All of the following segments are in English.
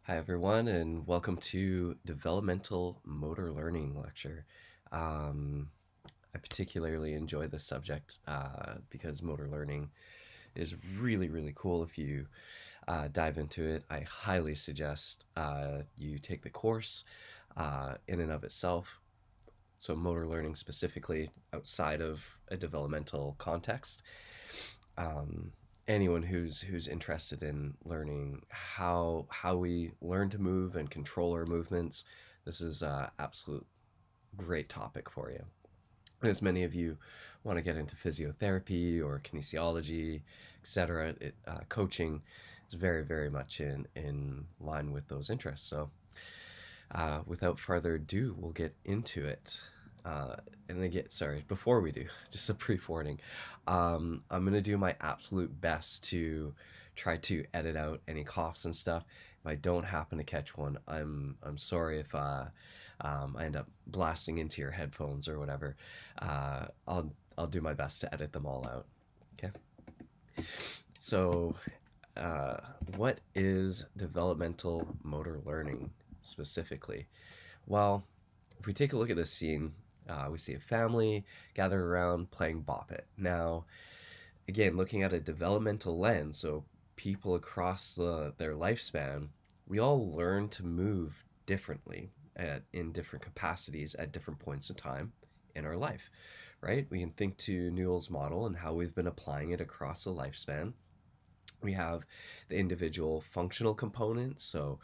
Hi, everyone, and welcome to Developmental Motor Learning Lecture. Um, I particularly enjoy this subject because motor learning is really, really cool. If you dive into it, I highly suggest you take the course in and of itself. So, motor learning specifically outside of a developmental context. um, Anyone who's interested in learning how we learn to move and control our movements, this is absolute great topic for you. As many of you want to get into physiotherapy or kinesiology, etc., coaching, it's very, very much in line with those interests. So without further ado, we'll get into it. Uh, and again, sorry, before we do, just a brief warning. I'm going to do my absolute best to try to edit out any coughs and stuff. If I don't happen to catch one, I'm sorry if I end up blasting into your headphones or whatever. I'll do my best to edit them all out. Okay. So, uh, what is developmental motor learning specifically? Well, if we take a look at this scene, we see a family gathered around playing Bop It. Now, again, looking at a developmental lens, so people across their lifespan, we all learn to move differently in different capacities at different points in time in our life, right? We can think to Newell's model and how we've been applying it across the lifespan. We have the individual functional components, so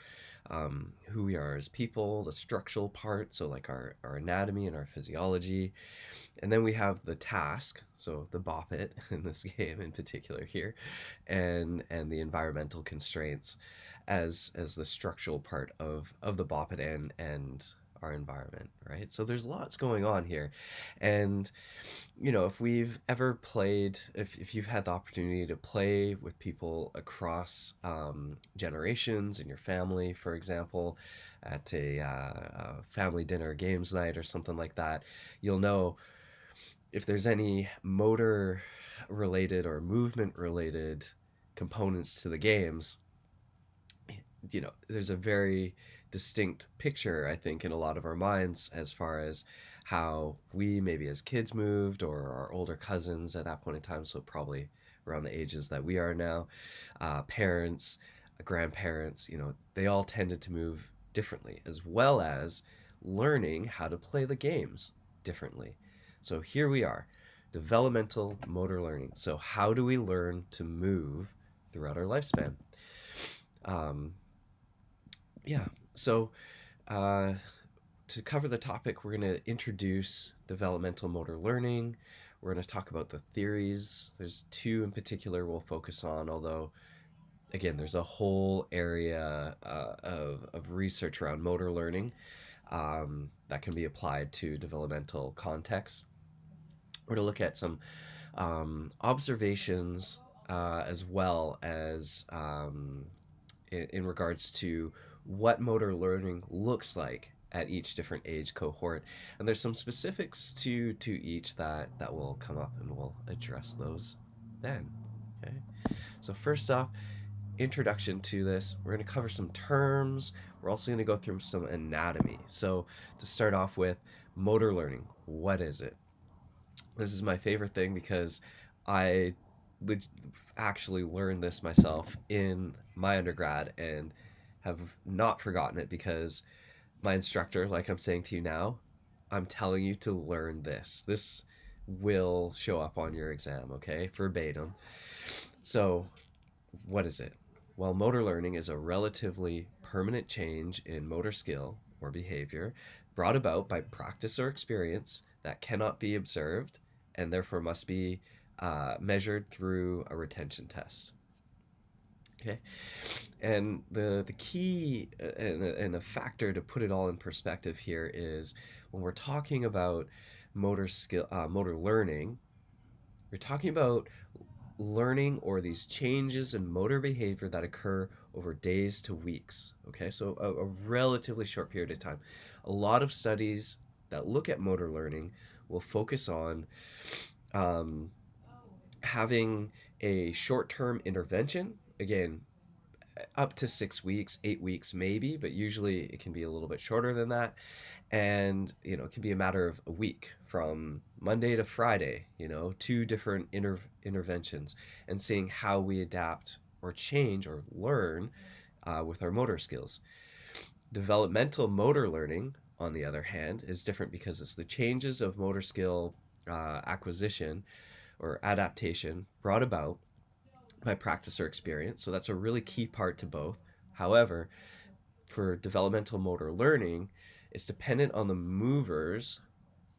who we are as people, the structural part, so like our anatomy and our physiology. And then we have the task, so the bop it in this game in particular here, and the environmental constraints as the structural part of the bop it and our environment, right? So there's lots going on here. And if we've ever played, if you've had the opportunity to play with people across generations in your family, for example, at a family dinner games night or something like that, you'll know if there's any motor related or movement related components to the games. There's a very distinct picture, I think, in a lot of our minds as far as how we maybe as kids moved, or our older cousins at that point in time, so probably around the ages that we are now, parents, grandparents, they all tended to move differently, as well as learning how to play the games differently. So here we are, developmental motor learning. So how do we learn to move throughout our lifespan? Um, yeah. So, uh, to cover the topic, we're going to introduce developmental motor learning. We're going to talk about the theories. There's two in particular we'll focus on, although, again, there's a whole area of research around motor learning that can be applied to developmental contexts. We're going to look at some observations as well as in regards to what motor learning looks like at each different age cohort, and there's some specifics to each that will come up, and we'll address those then. Okay, so first off, introduction to this, we're going to cover some terms. We're also going to go through some anatomy. So to start off with, motor learning, what is it? This is my favorite thing because I actually learned this myself in my undergrad and have not forgotten it, because my instructor, like I'm saying to you now, I'm telling you to learn this. This will show up on your exam, okay? Verbatim. So, what is it? Well, motor learning is a relatively permanent change in motor skill or behavior brought about by practice or experience that cannot be observed and therefore must be measured through a retention test. Okay, and the key and a factor to put it all in perspective here is when we're talking about motor learning, we're talking about learning or these changes in motor behavior that occur over days to weeks. Okay, so a relatively short period of time. A lot of studies that look at motor learning will focus on um, having a short term intervention. Again, up to 6 weeks, 8 weeks maybe, but usually it can be a little bit shorter than that. And it can be a matter of a week from Monday to Friday, two different interventions, and seeing how we adapt or change or learn with our motor skills. Developmental motor learning, on the other hand, is different because it's the changes of motor skill acquisition or adaptation brought about by practice or experience. So that's a really key part to both. However, for developmental motor learning, it's dependent on the mover's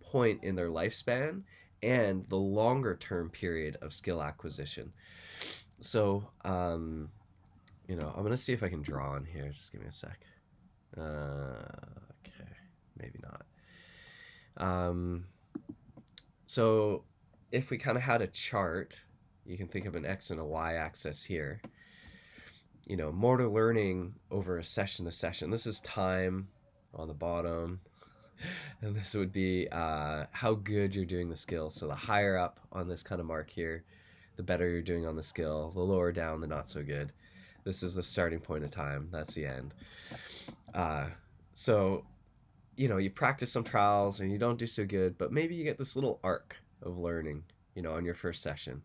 point in their lifespan and the longer term period of skill acquisition. So, I'm going to see if I can draw on here. Just give me a sec. Okay, maybe not. So if we kind of had a chart, you can think of an X and a Y axis here. Motor learning over a session to session. This is time on the bottom. And this would be how good you're doing the skill. So the higher up on this kind of mark here, the better you're doing on the skill. The lower down, the not so good. This is the starting point of time. That's the end. So, you practice some trials and you don't do so good, but maybe you get this little arc of learning, on your first session.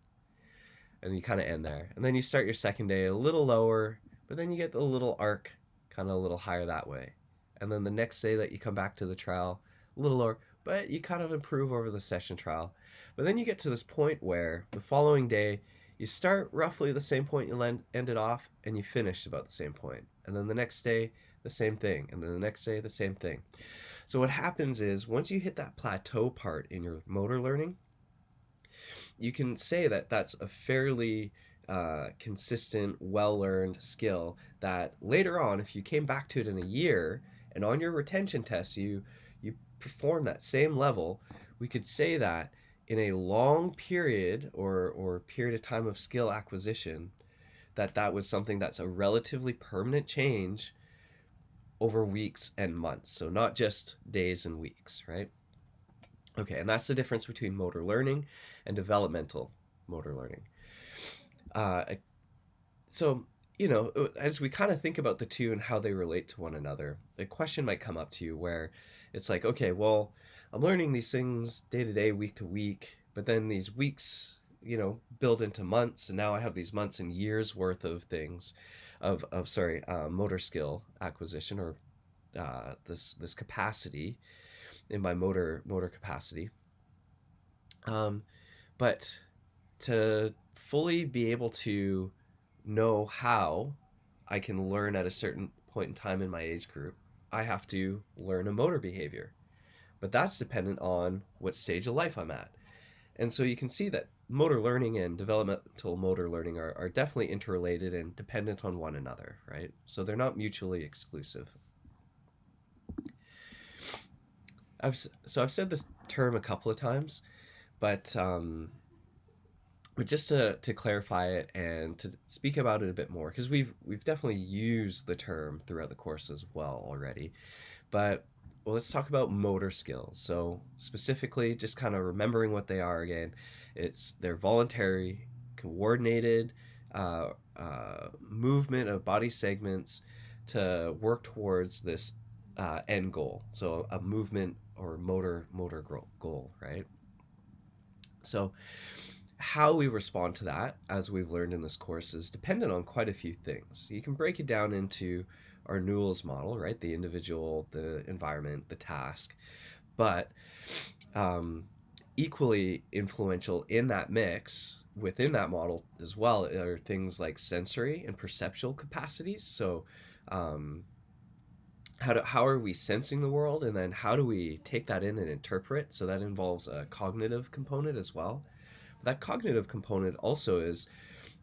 And you kind of end there. And then you start your second day a little lower, but then you get the little arc kind of a little higher that way. And then the next day that you come back to the trial, a little lower, but you kind of improve over the session trial. But then you get to this point where the following day, you start roughly the same point you ended off, and you finish about the same point. And then the next day, the same thing. And then the next day, the same thing. So what happens is, once you hit that plateau part in your motor learning, you can say that that's a fairly consistent, well-learned skill that later on, if you came back to it in a year, and on your retention tests, you perform that same level, we could say that in a long period or period of time of skill acquisition, that was something that's a relatively permanent change over weeks and months. So not just days and weeks, right? Okay, and that's the difference between motor learning and developmental motor learning. So, as we kind of think about the two and how they relate to one another, a question might come up to you where it's like, okay, well, I'm learning these things day to day, week to week, but then these weeks, build into months, and now I have these months and years worth of things, motor skill acquisition, or this capacity in my motor capacity. But to fully be able to know how I can learn at a certain point in time in my age group, I have to learn a motor behavior. But that's dependent on what stage of life I'm at. And so you can see that motor learning and developmental motor learning are definitely interrelated and dependent on one another, right? So they're not mutually exclusive. I've said this term a couple of times, but just to clarify it and to speak about it a bit more, because we've definitely used the term throughout the course as well already, but let's talk about motor skills. So specifically, just kind of remembering what they are again. They're voluntary, coordinated movement of body segments to work towards this end goal. So a movement or motor goal, right? So how we respond to that, as we've learned in this course, is dependent on quite a few things. You can break it down into our Newell's model, right? The individual, the environment, the task. But equally influential in that mix, within that model as well, are things like sensory and perceptual capacities. So how are we sensing the world, and then how do we take that in and interpret? So that involves a cognitive component as well. That cognitive component also is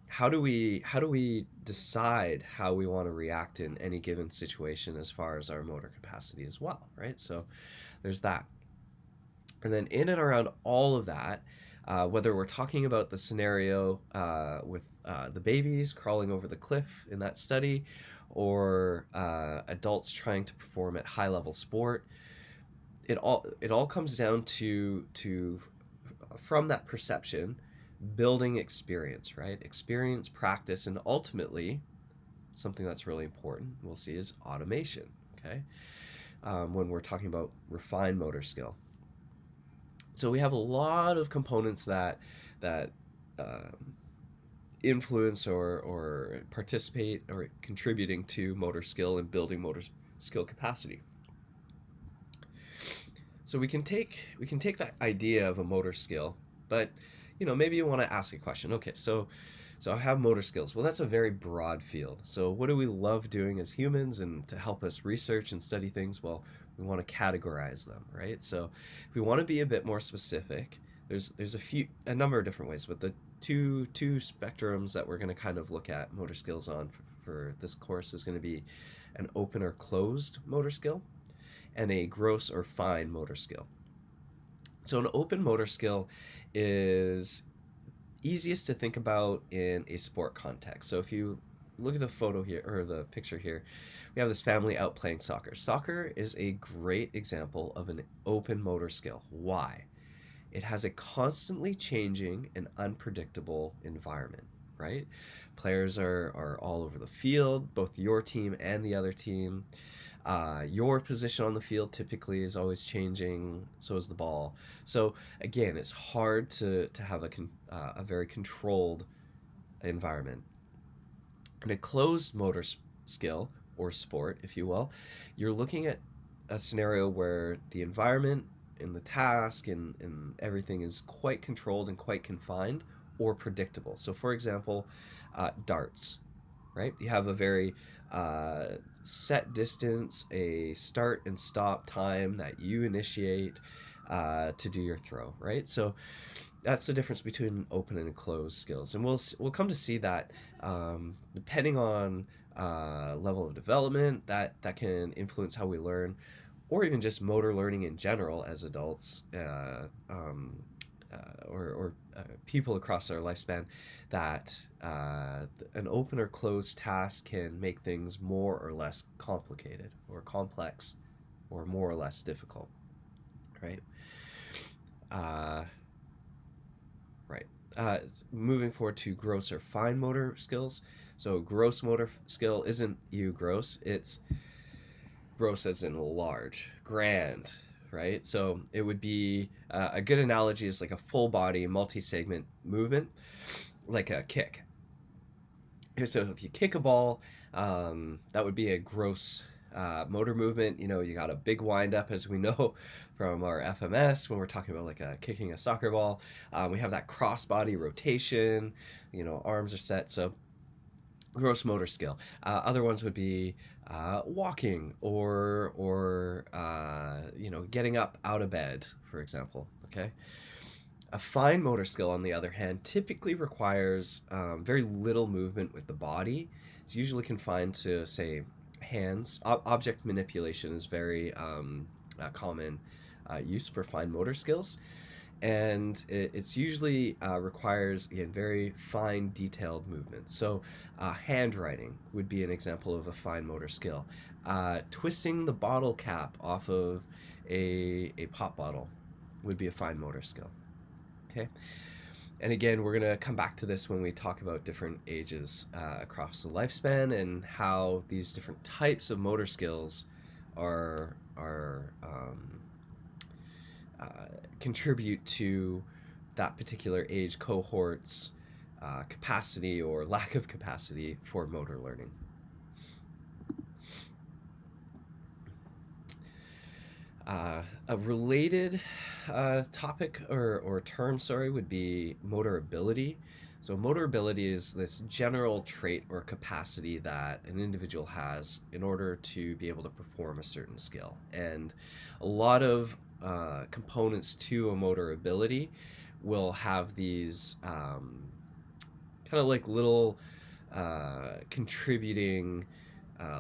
how do we decide how we want to react in any given situation as far as our motor capacity as well, right? So there's that. And then in and around all of that, whether we're talking about the scenario with the babies crawling over the cliff in that study, or adults trying to perform at high level sport, it all comes down to from that perception, building experience, right? Experience, practice, and ultimately something that's really important we'll see is automation, okay? When we're talking about refined motor skill. So we have a lot of components that influence or participate or contributing to motor skill and building motor skill capacity. So we can take that idea of a motor skill, but maybe you want to ask a question. Okay, so I have motor skills. Well, that's a very broad field. So what do we love doing as humans, and to help us research and study things? Well, we want to categorize them, right? So if we want to be a bit more specific, there's a number of different ways, but the two spectrums that we're going to kind of look at motor skills on for this course is going to be an open or closed motor skill and a gross or fine motor skill. So an open motor skill is easiest to think about in a sport context. So if you look at the photo here, or the picture here, we have this family out playing soccer. Soccer is a great example of an open motor skill. Why? It has a constantly changing and unpredictable environment, right? Players are all over the field, both your team and the other team. Your position on the field typically is always changing, so is the ball. So again, it's hard to have a very controlled environment. In a closed motor skill, or sport, if you will, you're looking at a scenario where the environment and the task and everything is quite controlled and quite confined or predictable. So for example, darts, right? You have a very set distance, a start and stop time that you initiate to do your throw, right? So that's the difference between open and closed skills, and we'll come to see that depending on level of development, that can influence how we learn, or even just motor learning in general as adults, or people across our lifespan, that an open or closed task can make things more or less complicated or complex or more or less difficult, right? Right. Moving forward to gross or fine motor skills. So gross motor skill isn't gross, it's gross as in large, grand, right? So it would be a good analogy is like a full body multi-segment movement, like a kick. So if you kick a ball, that would be a gross motor movement. You got a big wind up, as we know from our FMS when we're talking about like kicking a soccer ball. We have that cross body rotation, arms are set. So gross motor skill. Other ones would be walking or getting up out of bed, for example. Okay. A fine motor skill, on the other hand, typically requires very little movement with the body. It's usually confined to, say, hands. Object manipulation is very common use for fine motor skills. And it's usually requires, again, very fine, detailed movement. So handwriting would be an example of a fine motor skill. Twisting the bottle cap off of a pop bottle would be a fine motor skill. Okay. And again, we're going to come back to this when we talk about different ages across the lifespan and how these different types of motor skills are contribute to that particular age cohort's capacity or lack of capacity for motor learning. A related topic or term, would be motor ability. So motor ability is this general trait or capacity that an individual has in order to be able to perform a certain skill. And a lot of components to a motor ability will have these kind of like little contributing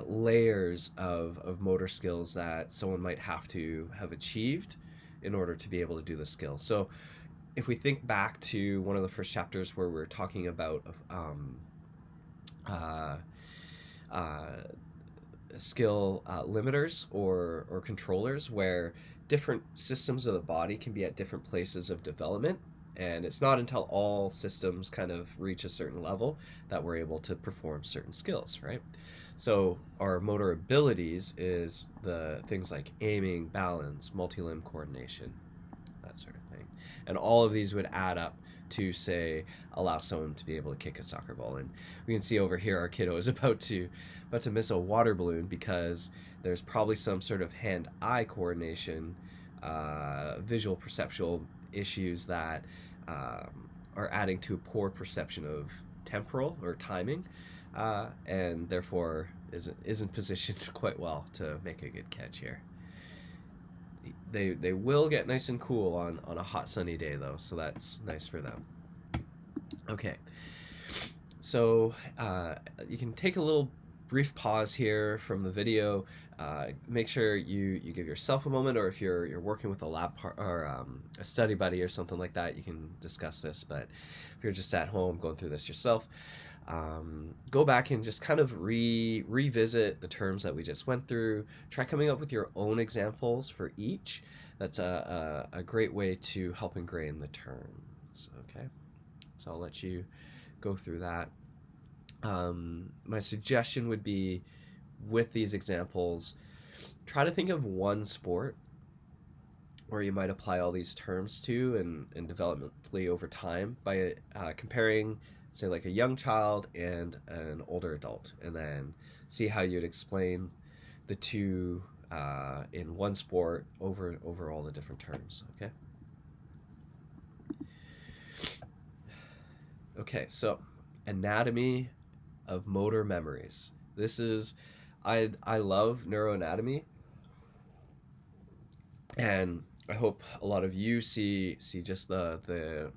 layers of motor skills that someone might have to have achieved in order to be able to do the skill. So if we think back to one of the first chapters where we're talking about skill limiters or controllers, where different systems of the body can be at different places of development, And it's not until all systems kind of reach a certain level that we're able to perform certain skills, right? So our motor abilities is the things like aiming, balance, multi-limb coordination, that sort of thing. And all of these would add up to, say, allow someone to be able to kick a soccer ball. And we can see over here our kiddo is about to miss a water balloon because there's probably some sort of hand-eye coordination, visual perceptual issues that are adding to a poor perception of temporal or timing, and therefore isn't positioned quite well to make a good catch here. They will get nice and cool on a hot sunny day though, so that's nice for them. Okay, so you can take a little brief pause here from the video. Make sure you give yourself a moment, or if you're working with a lab or a study buddy or something like that, you can discuss this. But if you're just at home going through this yourself, go back and just kind of revisit the terms that we just went through. Try coming up with your own examples for each. That's a great way to help ingrain the terms. Okay, so I'll let you go through that. My suggestion would be, with these examples, try to think of one sport where you might apply all these terms to and developmentally over time by comparing, say, like a young child and an older adult, and then see how you'd explain the two in one sport over all the different terms. Okay, so anatomy of motor memories. This is, I love neuroanatomy, and I hope a lot of you see just the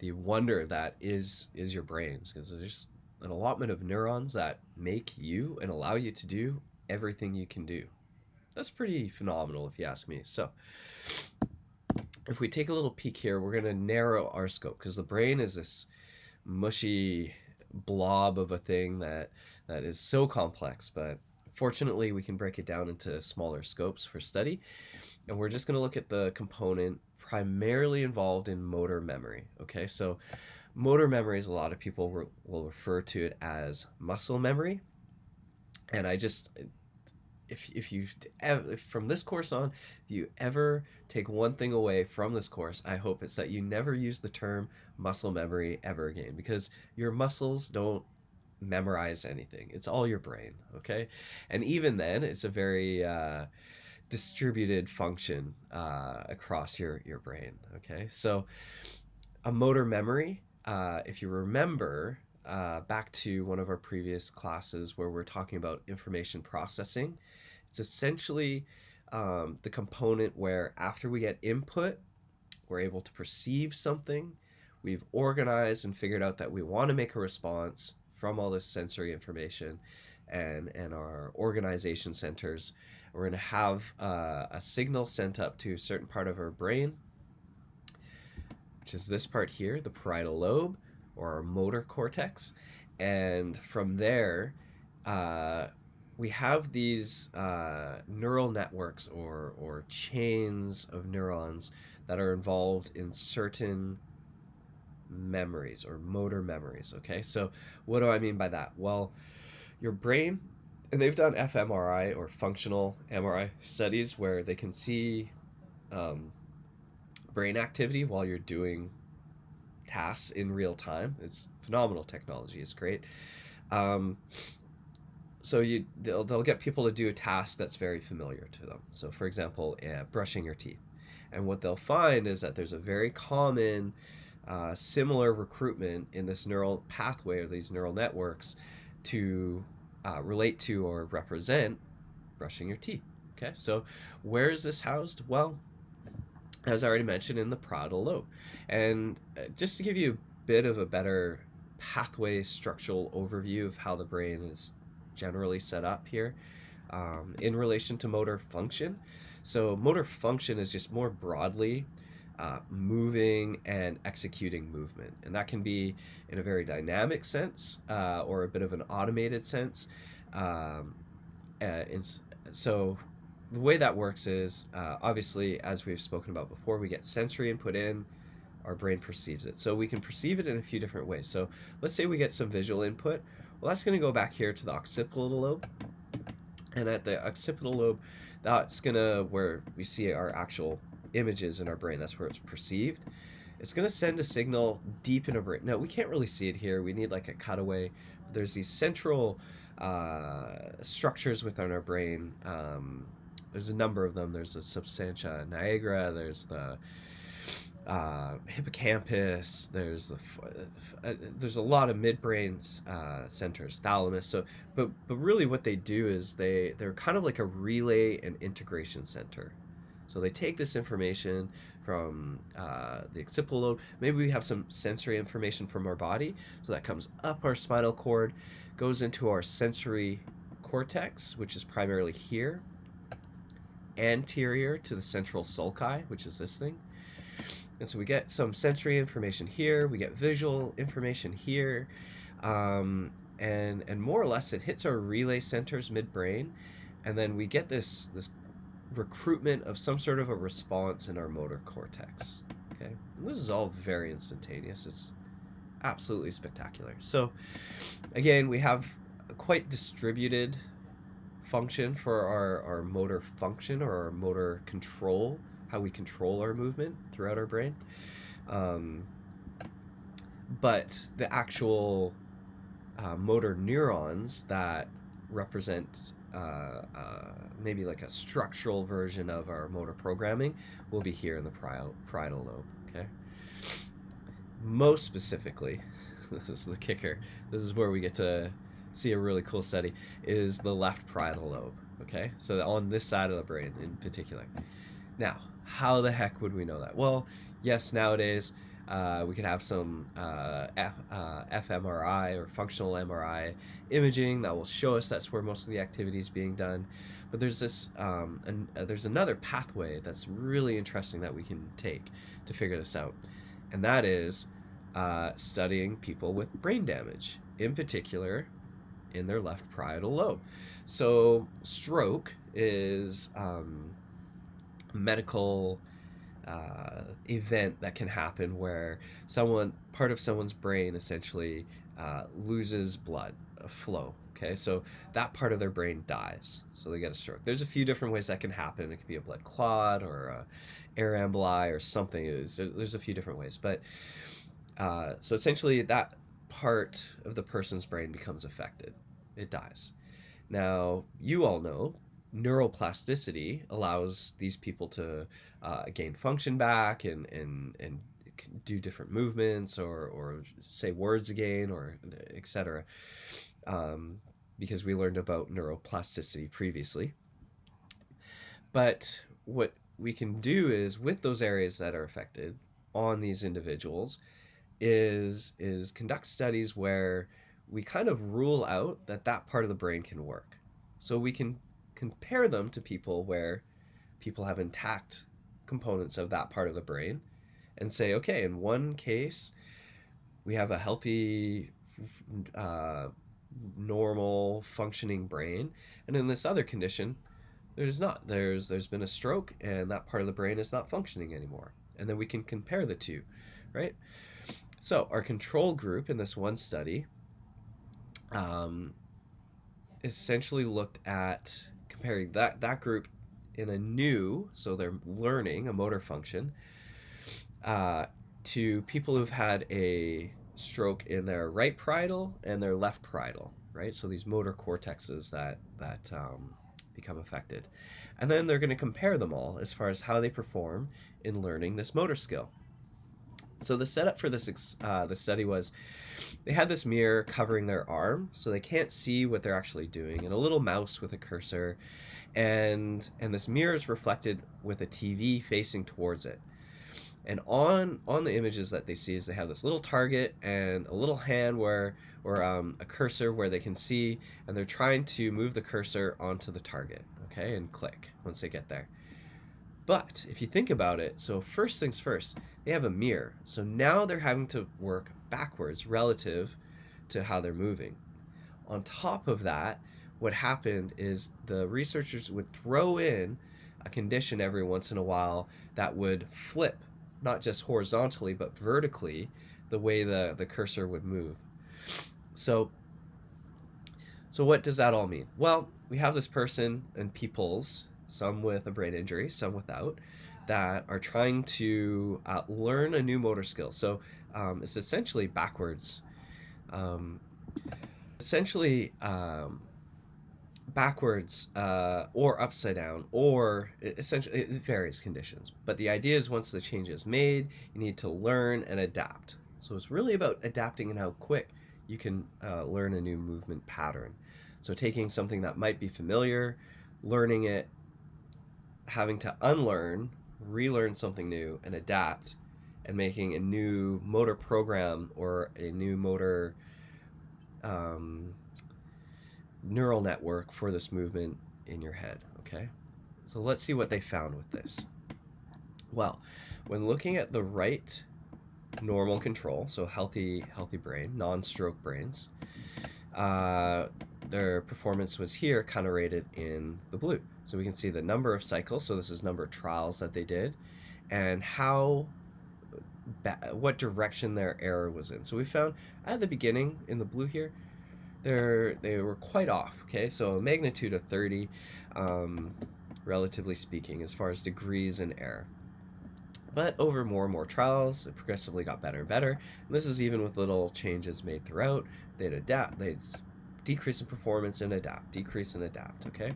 wonder that is your brains, because there's an allotment of neurons that make you and allow you to do everything you can do. That's pretty phenomenal if you ask me. So if we take a little peek here, we're going to narrow our scope, because the brain is this mushy blob of a thing that is so complex, but fortunately we can break it down into smaller scopes for study. And we're just going to look at the component primarily involved in motor memory. Okay, so motor memory is, a lot of people will refer to it as muscle memory. And I just, if from this course on, if you ever take one thing away from this course, I hope it's that you never use the term muscle memory ever again, because your muscles don't memorize anything. It's all your brain, okay? And even then, it's a very distributed function across your brain, okay? So a motor memory, if you remember back to one of our previous classes where we're talking about information processing, it's essentially the component where after we get input, we're able to perceive something, we've organized and figured out that we want to make a response from all this sensory information, and our organization centers, we're going to have a signal sent up to a certain part of our brain, which is this part here, the parietal lobe, or our motor cortex. And from there, we have these neural networks or chains of neurons that are involved in certain memories or motor memories. Okay, so what do I mean by that? Well, your brain, and they've done fMRI or functional MRI studies where they can see brain activity while you're doing tasks in real time. It's phenomenal technology. It's great. So they'll get people to do a task that's very familiar to them. So for example, brushing your teeth. And what they'll find is that there's a very common similar recruitment in this neural pathway or these neural networks to relate to or represent brushing your teeth. Okay, so where is this housed? Well, as I already mentioned, in the parietal lobe. And just to give you a bit of a better pathway structural overview of how the brain is generally set up here in relation to motor function. So motor function is just more broadly moving and executing movement, and that can be in a very dynamic sense or a bit of an automated sense. So the way that works is obviously, as we've spoken about before, we get sensory input in, our brain perceives it. So we can perceive it in a few different ways. So let's say we get some visual input. Well, that's going to go back here to the occipital lobe. And at the occipital lobe, that's going to where we see our actual images in our brain. That's where it's perceived. It's going to send a signal deep in our brain. Now, we can't really see it here. We need like a cutaway. There's these central structures within our brain. There's a number of them. There's the substantia nigra. There's the hippocampus. There's a lot of midbrain centers, thalamus. So, but really, what they do is they're kind of like a relay and integration center. So they take this information from the occipital lobe. Maybe we have some sensory information from our body, so that comes up our spinal cord, goes into our sensory cortex, which is primarily here, anterior to the central sulci, which is this thing. And so we get some sensory information here, we get visual information here, and more or less it hits our relay centers midbrain, and then we get this recruitment of some sort of a response in our motor cortex. Okay, and this is all very instantaneous. It's absolutely spectacular. So again, we have a quite distributed function for our motor function, or our motor control, how we control our movement throughout our brain. But the actual motor neurons that represent maybe like a structural version of our motor programming will be here in the parietal lobe. Okay. Most specifically, this is the kicker. This is where we get to see a really cool study, is the left parietal lobe. Okay, so on this side of the brain in particular. Now, how the heck would we know that? Well, yes, nowadays we could have some fMRI or functional MRI imaging that will show us that's where most of the activity is being done. But there's this, there's another pathway that's really interesting that we can take to figure this out, and that is studying people with brain damage, in particular in their left parietal lobe. So stroke is a medical event that can happen where part of someone's brain essentially loses blood flow. Okay, so that part of their brain dies, so they get a stroke. There's a few different ways that can happen. It could be a blood clot or a air emboli or something. There's a few different ways, but so essentially that part of the person's brain becomes affected. It dies. Now, you all know neuroplasticity allows these people to gain function back and do different movements or say words again, or etc. Because we learned about neuroplasticity previously. But what we can do is, with those areas that are affected on these individuals, is conduct studies where we kind of rule out that part of the brain can work. So we can compare them to people where people have intact components of that part of the brain and say, okay, in one case we have a healthy normal functioning brain, and in this other condition there's not. There's been a stroke and that part of the brain is not functioning anymore, and then we can compare the two, right? So our control group in this one study essentially looked at comparing that group in a new, so they're learning a motor function, to people who've had a stroke in their right parietal and their left parietal, right? So these motor cortexes that become affected. And then they're going to compare them all as far as how they perform in learning this motor skill. So the setup for this the study was, they had this mirror covering their arm, so they can't see what they're actually doing, and a little mouse with a cursor, and this mirror is reflected with a TV facing towards it. And on the images that they see is they have this little target and a little hand or a cursor where they can see, and they're trying to move the cursor onto the target, okay, and click once they get there. But if you think about it, so first things first, they have a mirror. So now they're having to work backwards relative to how they're moving. On top of that, what happened is the researchers would throw in a condition every once in a while that would flip not just horizontally, but vertically, the way the cursor would move. So what does that all mean? Well, we have this person and peoples, some with a brain injury, some without, that are trying to learn a new motor skill. So it's essentially backwards. Um, essentially backwards or upside down, or essentially it varies conditions. But the idea is once the change is made, you need to learn and adapt. So it's really about adapting and how quick you can learn a new movement pattern. So taking something that might be familiar, learning it, having to unlearn, relearn something new, and adapt, and making a new motor program or a new motor neural network for this movement in your head. Okay, so let's see what they found with this. Well, when looking at the right normal control, so healthy brain, non-stroke brains, their performance was here kind of rated in the blue. So we can see the number of cycles, so this is number of trials that they did, and what direction their error was in. So we found at the beginning in the blue here, they were quite off. Okay, so a magnitude of 30, relatively speaking, as far as degrees in error. But over more and more trials, it progressively got better and better. And this is even with little changes made throughout. They'd adapt, they'd decrease in performance and adapt, decrease and adapt. Okay.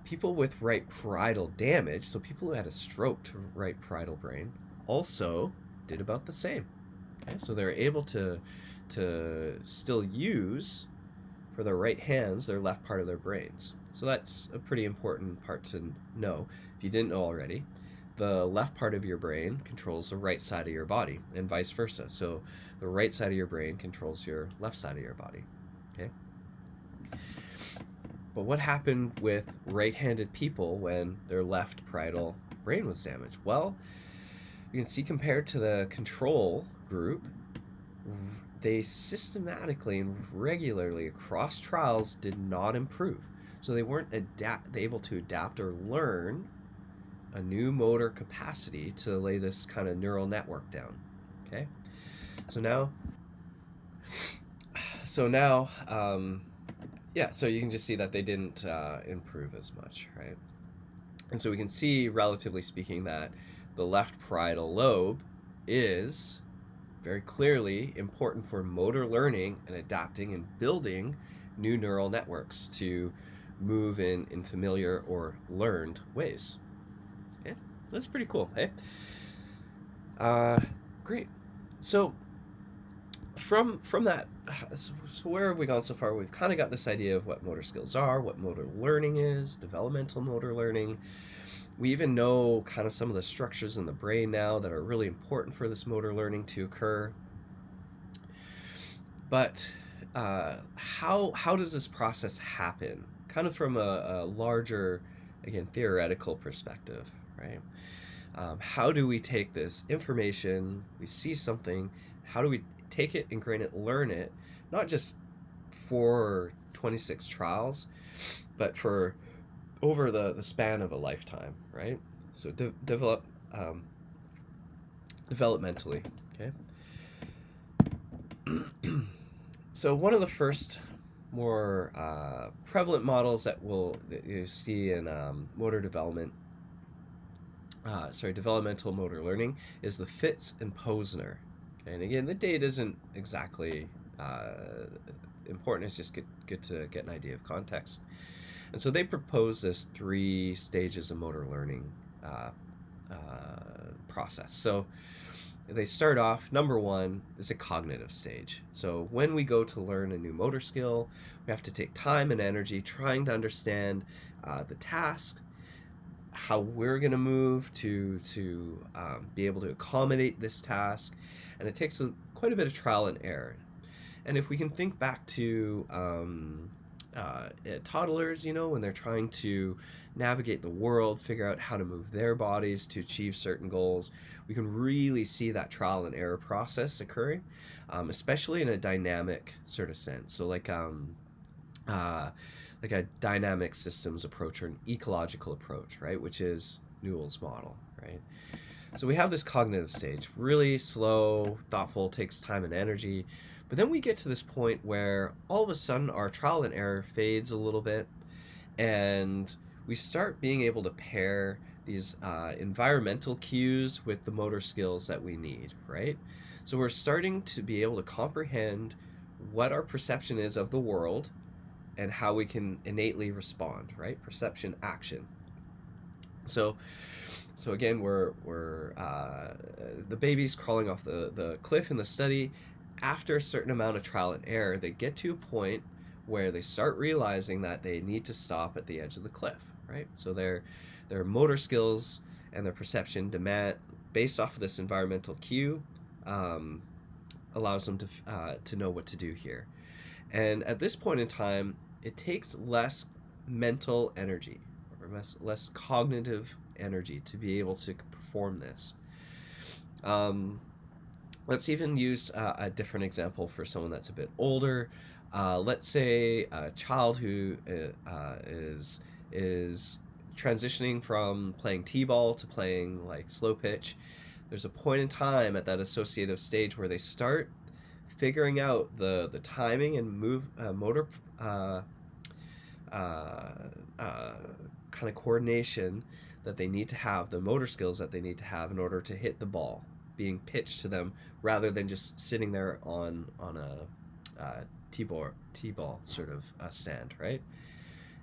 People with right parietal damage, so people who had a stroke to right parietal brain, also did about the same. Okay, so they're able to still use, for their right hands, their left part of their brains. So that's a pretty important part to know if you didn't know already. The left part of your brain controls the right side of your body, and vice versa. So the right side of your brain controls your left side of your body. Okay. But what happened with right-handed people when their left parietal brain was damaged? Well, you can see compared to the control group, they systematically and regularly across trials did not improve. So they weren't able to adapt or learn a new motor capacity to lay this kind of neural network down. Okay, so now so you can just see that they didn't improve as much, right? And so we can see, relatively speaking, that the left parietal lobe is very clearly important for motor learning and adapting and building new neural networks to move in familiar or learned ways. Okay, that's pretty cool, hey? Great. So from that, so where have we gone so far? We've kind of got this idea of what motor skills are, what motor learning is, developmental motor learning. We even know kind of some of the structures in the brain now that are really important for this motor learning to occur. But how does this process happen? Kind of from a larger, again, theoretical perspective, right? How do we take this information, we see something, how do we take it, ingrain it, learn it, not just for 26 trials, but for over the span of a lifetime, right? So developmentally, okay? So one of the first more prevalent models that you see in developmental motor learning is the Fitz and Posener. Okay? And again, the date isn't exactly important. It's just good to get an idea of context. And so they propose this 3 stages of motor learning process. So they start off, number 1 is a cognitive stage. So when we go to learn a new motor skill, we have to take time and energy trying to understand the task, how we're going to move to be able to accommodate this task, and it takes quite a bit of trial and error. And if we can think back to toddlers, when they're trying to navigate the world, figure out how to move their bodies to achieve certain goals, we can really see that trial and error process occurring, especially in a dynamic sort of sense. So like a dynamic systems approach or an ecological approach, right? Which is Newell's model, right? So we have this cognitive stage, really slow, thoughtful, takes time and energy. But then we get to this point where all of a sudden our trial and error fades a little bit, and we start being able to pair these environmental cues with the motor skills that we need, right? So we're starting to be able to comprehend what our perception is of the world and how we can innately respond, right? Perception, action. So again, we're the baby's crawling off the cliff in the study. After a certain amount of trial and error, they get to a point where they start realizing that they need to stop at the edge of the cliff, right? So their motor skills and their perception demand, based off of this environmental cue, allows them to know what to do here. And at this point in time, it takes less mental energy or less cognitive energy to be able to perform this. Let's even use a different example for someone that's a bit older. Let's say a child who is transitioning from playing t-ball to playing like slow pitch. There's a point in time at that associative stage where they start figuring out the timing and motor kind of coordination that they need to have, the motor skills that they need to have in order to hit the ball being pitched to them, rather than just sitting there on a t-ball sort of stand, right?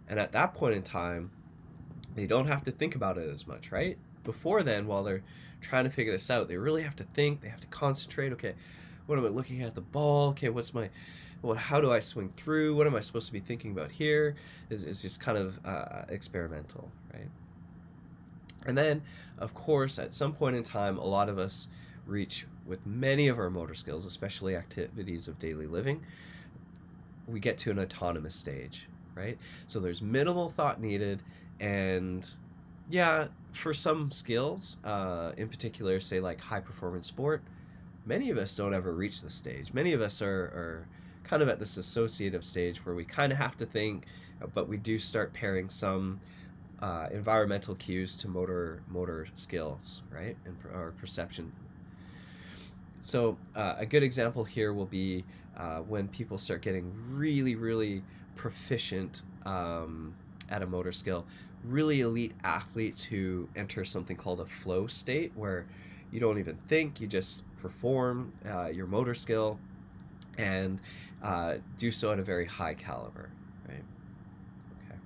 And at that point in time, they don't have to think about it as much, right? Before then, while they're trying to figure this out, they really have to think, they have to concentrate. Okay, what am I looking at the ball? Okay, how do I swing through? What am I supposed to be thinking about here? Is just kind of experimental, right? And then, of course, at some point in time, a lot of us reach, with many of our motor skills, especially activities of daily living, we get to an autonomous stage, right? So there's minimal thought needed, and yeah, for some skills, in particular, say like high performance sport, many of us don't ever reach this stage. Many of us are kind of at this associative stage where we kind of have to think, but we do start pairing some environmental cues to motor skills, right, and our perception. So a good example here will be when people start getting really, really proficient at a motor skill. Really elite athletes who enter something called a flow state, where you don't even think, you just perform your motor skill and do so at a very high caliber, right? Okay.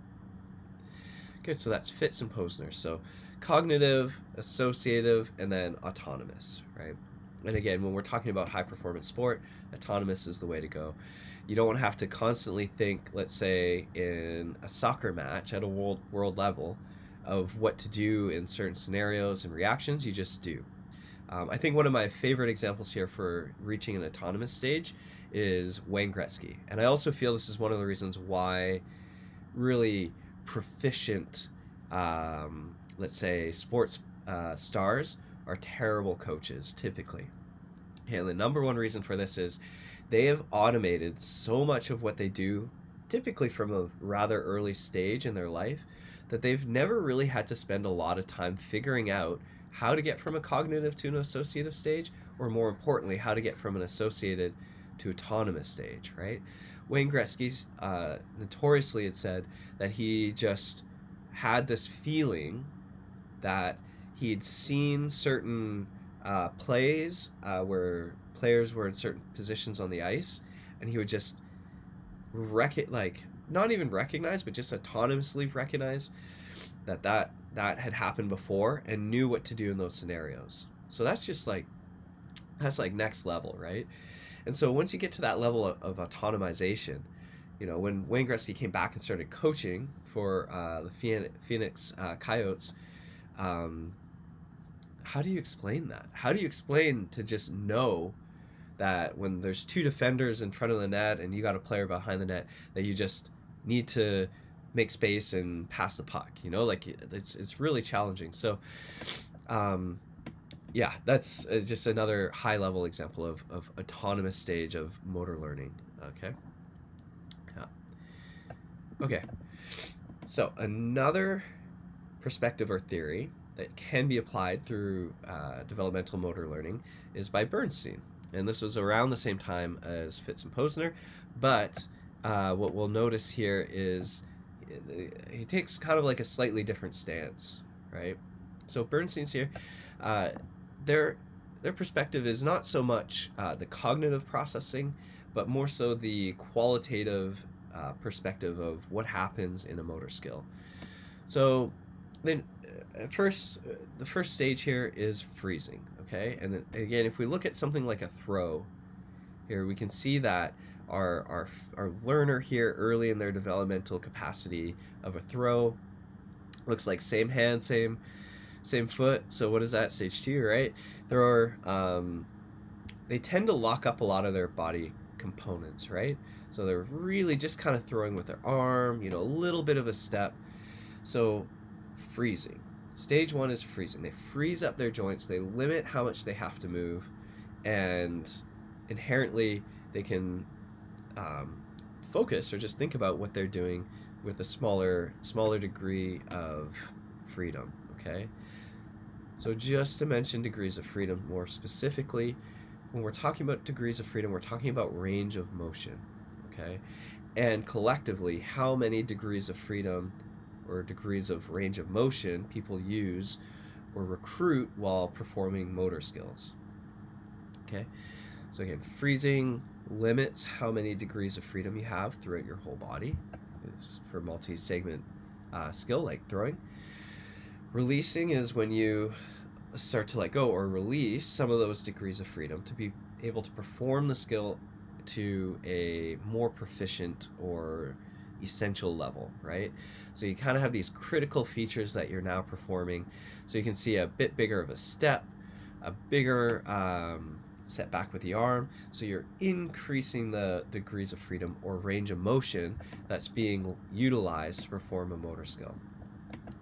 Good, so that's Fitz and Posener. So cognitive, associative, and then autonomous, right? And again, when we're talking about high performance sport, autonomous is the way to go. You don't have to constantly think, let's say, in a soccer match at a world level, of what to do in certain scenarios and reactions. You just do. I think one of my favorite examples here for reaching an autonomous stage is Wayne Gretzky. And I also feel this is one of the reasons why really proficient, let's say, sports stars are terrible coaches, typically. And the number one reason for this is they have automated so much of what they do, typically from a rather early stage in their life, that they've never really had to spend a lot of time figuring out how to get from a cognitive to an associative stage, or more importantly, how to get from an associated to autonomous stage, right? Wayne Gretzky's notoriously had said that he just had this feeling that he'd seen certain plays where players were in certain positions on the ice, and he would just not even recognize, but just autonomously recognize that had happened before and knew what to do in those scenarios. So that's next level, right? And so once you get to that level of autonomization, when Wayne Gretzky came back and started coaching for the Phoenix Coyotes, how do you explain that? How do you explain to just know that when there's two defenders in front of the net and you got a player behind the net, that you just need to make space and pass the puck? It's really challenging. So yeah, that's just another high level example of autonomous stage of motor learning. Okay. Yeah. Okay. So another perspective or theory that can be applied through developmental motor learning is by Bernstein. And this was around the same time as Fitz and Posener, but what we'll notice here is he takes kind of like a slightly different stance, right? So Bernstein's here. Their perspective is not so much the cognitive processing, but more so the qualitative perspective of what happens in a motor skill. So then the first stage here is freezing, okay? And then, again, if we look at something like a throw here, we can see that our learner here early in their developmental capacity of a throw looks like same hand, same foot. So what is that? Stage 2, right? They tend to lock up a lot of their body components, right? So they're really just kind of throwing with their arm, a little bit of a step. So freezing. Stage 1 is freezing. They freeze up their joints. They limit how much they have to move, and inherently they can focus or just think about what they're doing with a smaller degree of freedom, okay? So just to mention degrees of freedom more specifically, when we're talking about degrees of freedom, we're talking about range of motion, okay? And collectively, how many degrees of freedom or degrees of range of motion people use or recruit while performing motor skills, okay? So again, freezing limits how many degrees of freedom you have throughout your whole body. It's for multi-segment skill like throwing. Releasing is when you start to let go or release some of those degrees of freedom to be able to perform the skill to a more proficient or essential level, right? So you kind of have these critical features that you're now performing. So you can see a bit bigger of a step, a bigger set back with the arm. So you're increasing the degrees of freedom or range of motion that's being utilized to perform a motor skill.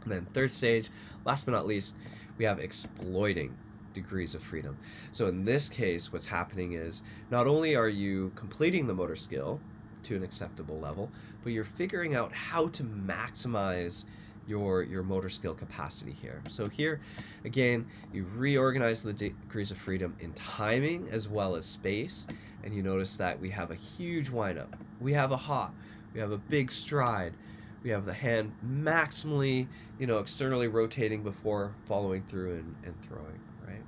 And then third stage, last but not least, we have exploiting degrees of freedom. So in this case, what's happening is not only are you completing the motor skill to an acceptable level, but you're figuring out how to maximize your motor skill capacity here. So here, again, you reorganize the degrees of freedom in timing as well as space, and you notice that we have a huge windup, we have a hop, we have a big stride, we have the hand maximally, externally rotating before following through and throwing, right?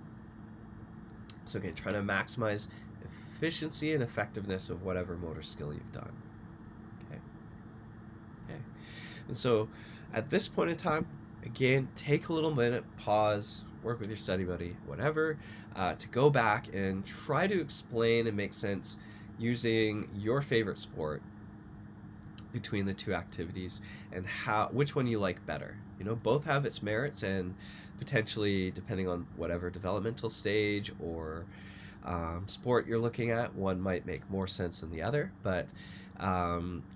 So again, trying to maximize efficiency and effectiveness of whatever motor skill you've done. Okay. And so at this point in time, again, take a little minute, pause, work with your study buddy, whatever, to go back and try to explain and make sense using your favorite sport between the two activities and which one you like better. Both have its merits, and potentially, depending on whatever developmental stage or sport you're looking at, one might make more sense than the other, but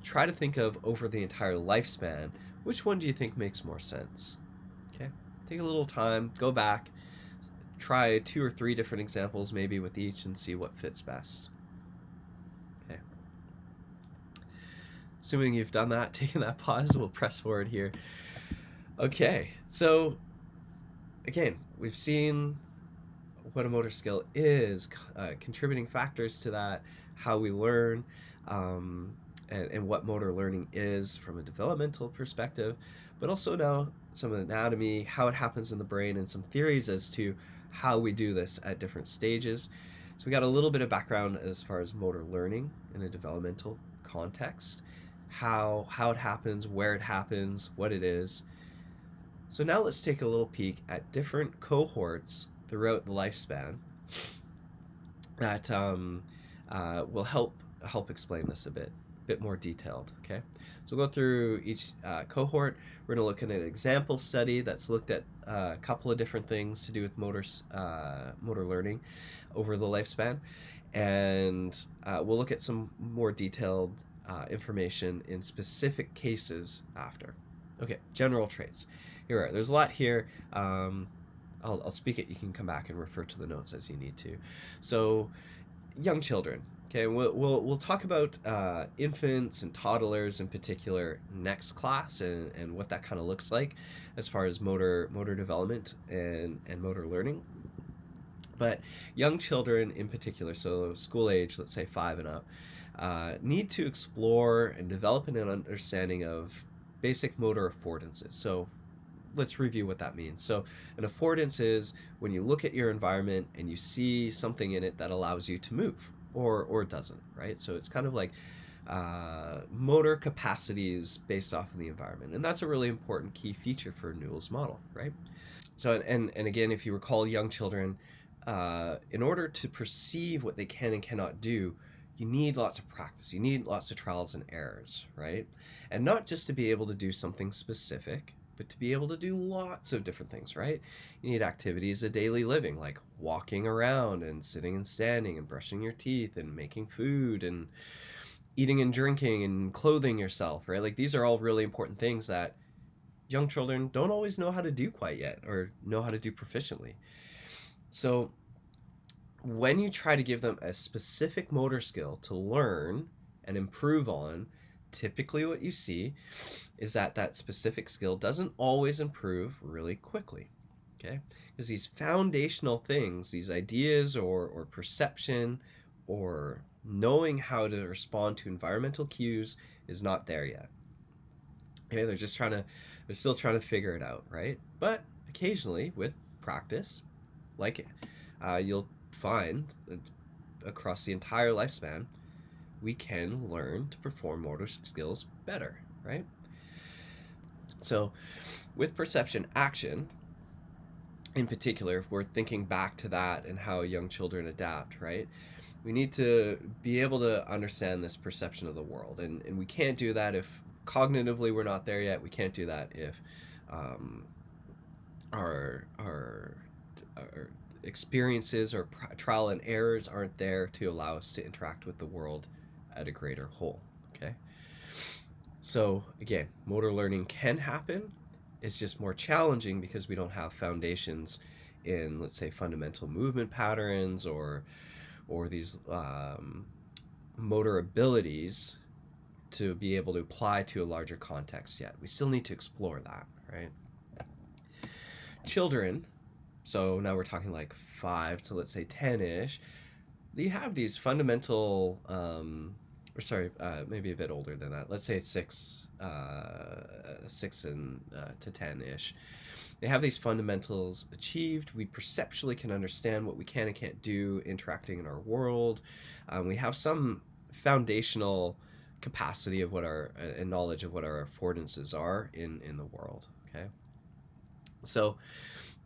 try to think of over the entire lifespan, which one do you think makes more sense? Okay, take a little time, go back, try 2 or 3 different examples maybe with each and see what fits best. Okay. Assuming you've done that, taking that pause, we'll press forward here. Okay, so again, we've seen what a motor skill is, contributing factors to that, how we learn, and what motor learning is from a developmental perspective, but also now some anatomy, how it happens in the brain, and some theories as to how we do this at different stages. So we got a little bit of background as far as motor learning in a developmental context, how it happens, where it happens, what it is. So now let's take a little peek at different cohorts throughout the lifespan that will help explain this a bit more detailed. Okay, so we'll go through each cohort. We're going to look at an example study that's looked at a couple of different things to do with motor learning over the lifespan, and we'll look at some more detailed information in specific cases after. Okay, general traits. Here are. There's a lot here. I'll speak it. You can come back and refer to the notes as you need to. So, young children. Okay, we'll talk about infants and toddlers in particular next class, and what that kind of looks like as far as motor development and motor learning. But young children in particular, so school age, let's say 5 and up, need to explore and develop an understanding of basic motor affordances. So let's review what that means. So an affordance is when you look at your environment and you see something in it that allows you to move, or it doesn't, right? So it's kind of like motor capacities based off of the environment, and that's a really important key feature for Newell's model, right? So and again, if you recall, young children, in order to perceive what they can and cannot do, you need lots of practice. You need lots of trials and errors, right? And not just to be able to do something specific, but to be able to do lots of different things, right? You need activities of daily living, like walking around and sitting and standing and brushing your teeth and making food and eating and drinking and clothing yourself, right? Like these are all really important things that young children don't always know how to do quite yet, or know how to do proficiently. So when you try to give them a specific motor skill to learn and improve on, typically what you see is that that specific skill doesn't always improve really quickly, okay? Because these foundational things, these ideas or perception or knowing how to respond to environmental cues is not there yet. Okay, they're still trying to figure it out, right? But occasionally with practice, like you'll find that across the entire lifespan, we can learn to perform motor skills better, right? So with perception action, in particular, if we're thinking back to that and how young children adapt, right? We need to be able to understand this perception of the world. And we can't do that if cognitively we're not there yet. We can't do that if our experiences or trial and errors aren't there to allow us to interact with the world at a greater whole, okay? So again, motor learning can happen. It's just more challenging because we don't have foundations in, let's say, fundamental movement patterns or these motor abilities to be able to apply to a larger context yet. We still need to explore that, right? Children, so now we're talking like 5 to, let's say, 10-ish, they have these fundamental, maybe a bit older than that. Let's say 6 and to 10-ish. They have these fundamentals achieved. We perceptually can understand what we can and can't do interacting in our world. We have some foundational capacity of what our and knowledge of what our affordances are in the world, okay? So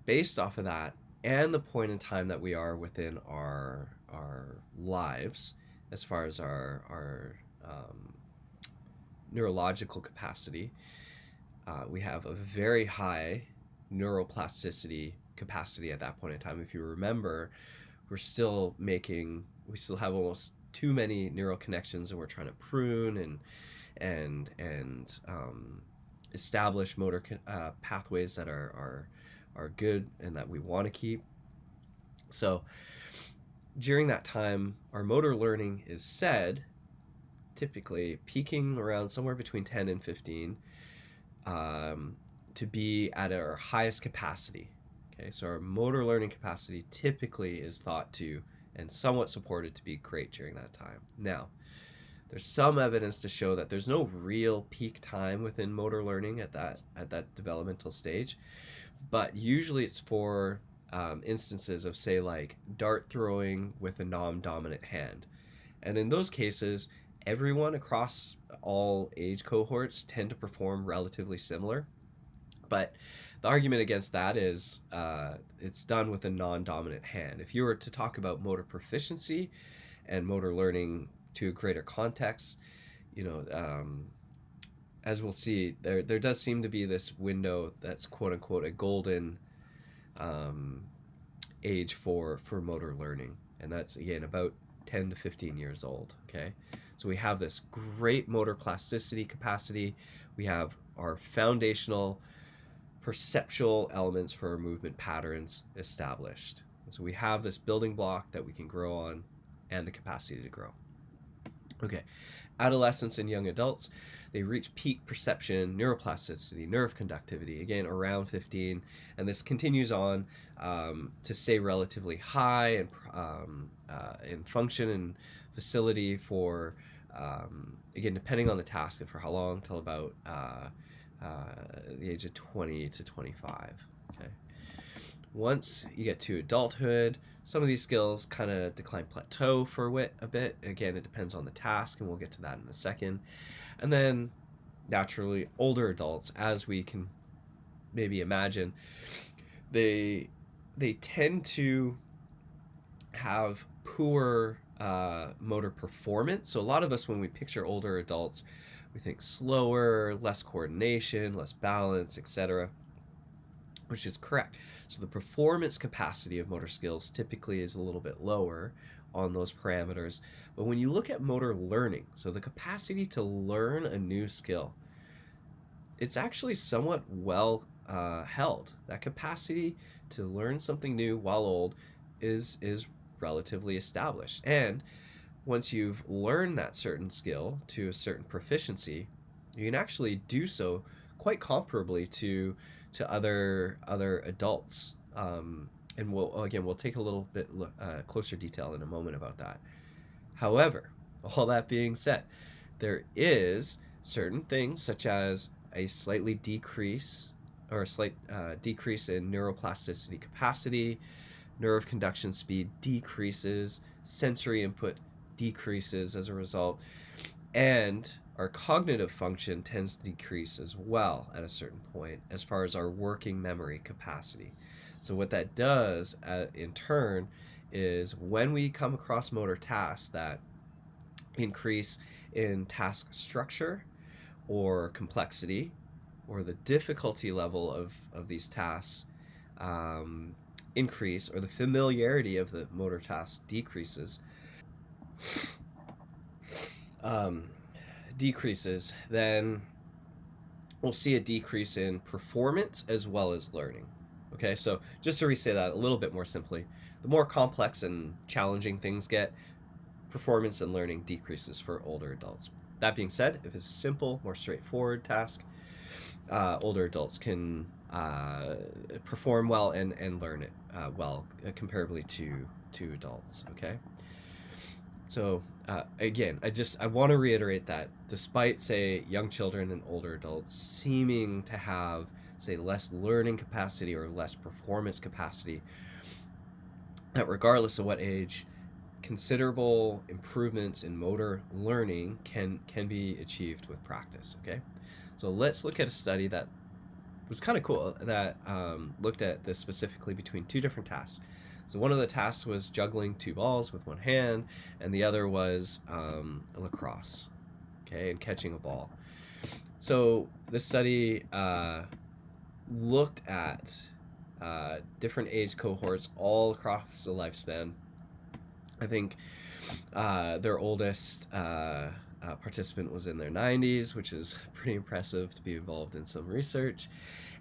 based off of that and the point in time that we are within our lives, as far as our neurological capacity, we have a very high neuroplasticity capacity at that point in time. If you remember, we still have almost too many neural connections, and we're trying to prune and establish motor pathways that are good and that we want to keep. So during that time, our motor learning is said typically peaking around somewhere between 10 and 15 to be at our highest capacity. Okay, so our motor learning capacity typically is thought to and somewhat supported to be great during that time. Now, there's some evidence to show that there's no real peak time within motor learning at that developmental stage, but usually it's for instances of, say, like dart throwing with a non-dominant hand. And in those cases, everyone across all age cohorts tend to perform relatively similar. But the argument against that is it's done with a non-dominant hand. If you were to talk about motor proficiency and motor learning to a greater context, as we'll see, there does seem to be this window that's quote unquote a golden age for motor learning, and that's again about 10 to 15 years old. Okay, so we have this great motor plasticity capacity. We have our foundational perceptual elements for our movement patterns established. And so we have this building block that we can grow on and the capacity to grow. Okay. Adolescents and young adults, they reach peak perception, neuroplasticity, nerve conductivity, again around 15, and this continues on to stay relatively high in function and facility for, again, depending on the task and for how long, till about the age of 20 to 25. Okay. Once you get to adulthood, some of these skills kind of decline, plateau for a bit. Again, it depends on the task, and we'll get to that in a second. And then, naturally, older adults, as we can maybe imagine, they tend to have poor motor performance. So a lot of us, when we picture older adults, we think slower, less coordination, less balance, etc., which is correct. So the performance capacity of motor skills typically is a little bit lower on those parameters. But when you look at motor learning, so the capacity to learn a new skill, it's actually somewhat well held. That capacity to learn something new while old is relatively established. And once you've learned that certain skill to a certain proficiency, you can actually do so quite comparably to other adults. And we'll take a little bit closer detail in a moment about that. However, all that being said, there is certain things such as a slight decrease in neuroplasticity capacity, nerve conduction speed decreases, sensory input decreases as a result, and our cognitive function tends to decrease as well at a certain point as far as our working memory capacity. So what that does in turn is when we come across motor tasks that increase in task structure or complexity or the difficulty level of these tasks increase, or the familiarity of the motor task decreases, then we'll see a decrease in performance as well as learning. Okay, so just to re-say that a little bit more simply, the more complex and challenging things get, performance and learning decreases for older adults. That being said, if it's a simple, more straightforward task, older adults can perform well and learn it well comparably to adults. Okay. So again, I want to reiterate that despite, say, young children and older adults seeming to have, say, less learning capacity or less performance capacity, that regardless of what age, considerable improvements in motor learning can be achieved with practice. Okay, so let's look at a study that was kind of cool that looked at this specifically between two different tasks. So one of the tasks was juggling two balls with one hand, and the other was lacrosse, okay, and catching a ball. So this study looked at different age cohorts all across the lifespan. I think their oldest participant was in their 90s, which is pretty impressive to be involved in some research.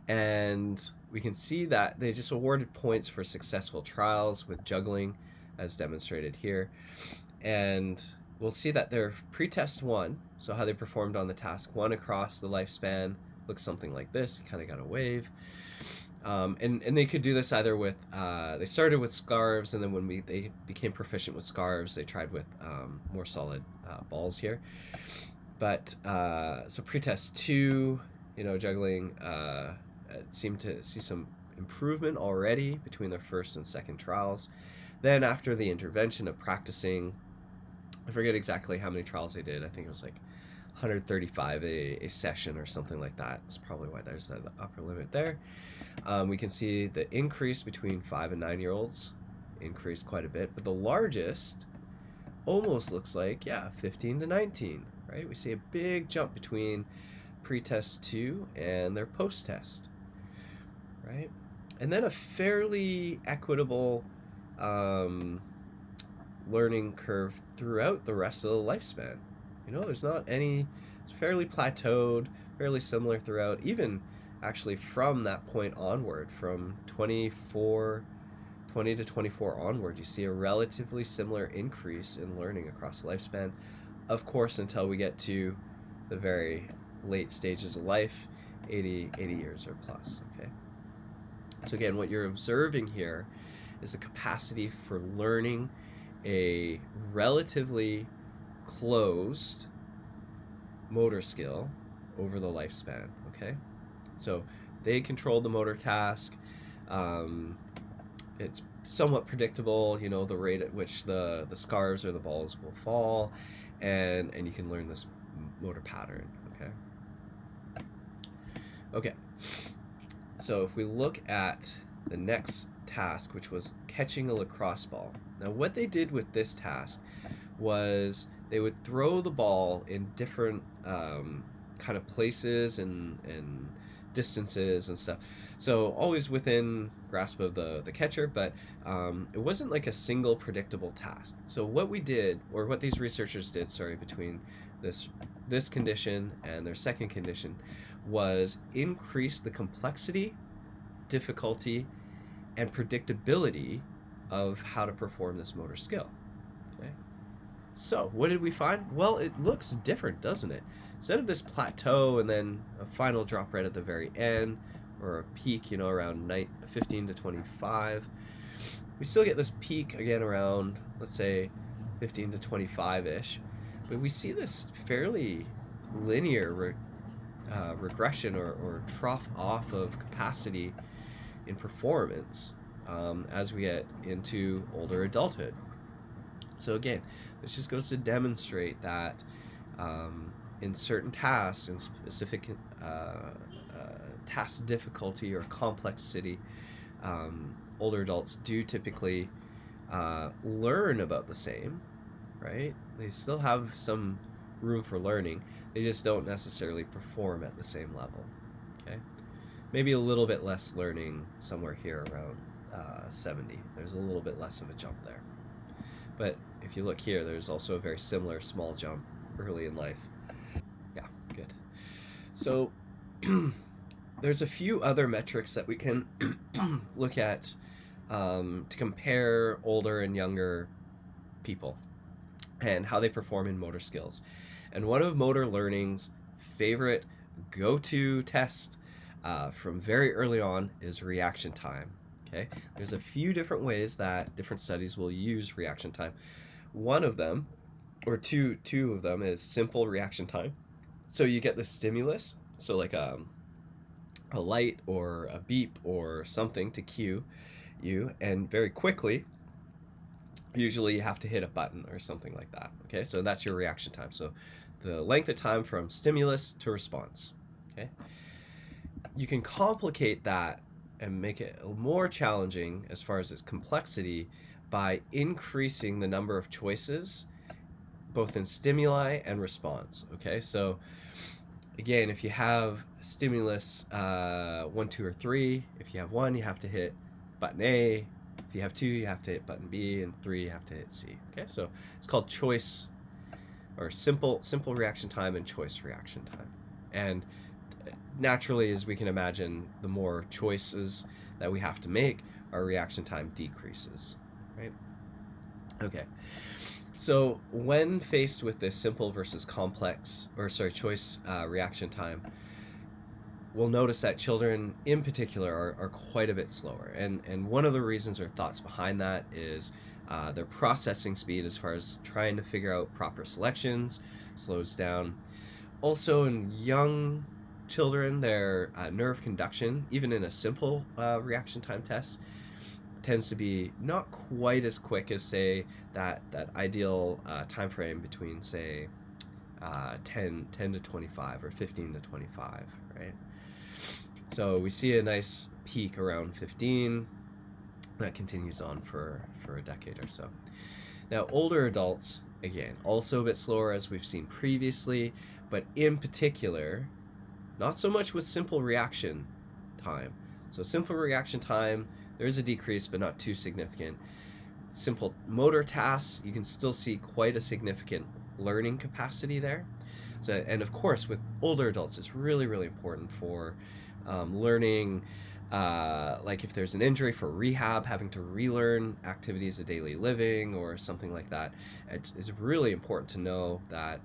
And we can see that they just awarded points for successful trials with juggling, as demonstrated here. And we'll see that their pretest 1, so how they performed on the task 1 across the lifespan, looks something like this. Kind of got a wave. And they could do this either with, they started with scarves, and then when they became proficient with scarves, they tried with more solid balls here. But so pretest 2, juggling, seemed to see some improvement already between their first and second trials. Then after the intervention of practicing, I forget exactly how many trials they did. I think it was like 135 a session or something like that. That's probably why there's the upper limit there. We can see the increase between 5 and 9-year-olds increased quite a bit, but the largest almost looks like 15 to 19, right? We see a big jump between pretest 2 and their post-test, right? And then a fairly equitable learning curve throughout the rest of the lifespan. There's not any, it's fairly plateaued, fairly similar throughout, even actually from that point onward, from 20 to 24 onward, you see a relatively similar increase in learning across the lifespan, of course, until we get to the very late stages of life, 80 years or plus, okay? So again, what you're observing here is the capacity for learning a relatively closed motor skill over the lifespan, okay? So they control the motor task. It's somewhat predictable, you know, the rate at which the scars or the balls will fall, and you can learn this motor pattern, okay? Okay, so if we look at the next task, which was catching a lacrosse ball. Now what they did with this task was they would throw the ball in different kind of places and distances and stuff. So always within grasp of the catcher, but it wasn't like a single predictable task. So what we did, or what these researchers did, sorry, between this condition and their second condition, was increase the complexity, difficulty, and predictability of how to perform this motor skill. Okay. So what did we find? Well, it looks different, doesn't it? Instead of this plateau and then a final drop right at the very end, or a peak, you know, around 15 to 25, we still get this peak again around, let's say, 15 to 25-ish, but we see this fairly linear regression or trough off of capacity in performance as we get into older adulthood. So again, this just goes to demonstrate that in certain tasks, in specific task difficulty or complexity, older adults do typically learn about the same, right? They still have some room for learning. They just don't necessarily perform at the same level, okay? Maybe a little bit less learning somewhere here around 70. There's a little bit less of a jump there. But if you look here, there's also a very similar small jump early in life. Yeah, good. So there's a few other metrics that we can look at to compare older and younger people and how they perform in motor skills. And one of motor learning's favorite go-to tests from very early on is reaction time. Okay, there's a few different ways that different studies will use reaction time. One of them, or two of them, is simple reaction time. So you get the stimulus, so like a light or a beep or something to cue you, and very quickly, usually you have to hit a button or something like that. Okay, so that's your reaction time. So the length of time from stimulus to response. Okay, you can complicate that and make it more challenging as far as its complexity by increasing the number of choices both in stimuli and response. Okay, so again, if you have stimulus 1, 2, or 3, if you have 1, you have to hit button A. If you have 2, you have to hit button B, and 3, you have to hit C. Okay, so it's called choice, or simple reaction time and choice reaction time. And naturally, as we can imagine, the more choices that we have to make, our reaction time decreases, right? Okay, so when faced with this simple versus complex, choice reaction time, we'll notice that children in particular are quite a bit slower. And one of the reasons or thoughts behind that is their processing speed as far as trying to figure out proper selections slows down. Also, in young children, their nerve conduction, even in a simple reaction time test, tends to be not quite as quick as, say, that ideal time frame between, say, 10 to 25 or 15 to 25, right? So we see a nice peak around 15 that continues on for a decade or so. Now, older adults, again, also a bit slower as we've seen previously, but in particular, not so much with simple reaction time. So simple reaction time, there is a decrease, but not too significant. Simple motor tasks, you can still see quite a significant learning capacity there. So, and of course, with older adults, it's really, really important for learning, like if there's an injury for rehab, having to relearn activities of daily living or something like that. It's really important to know that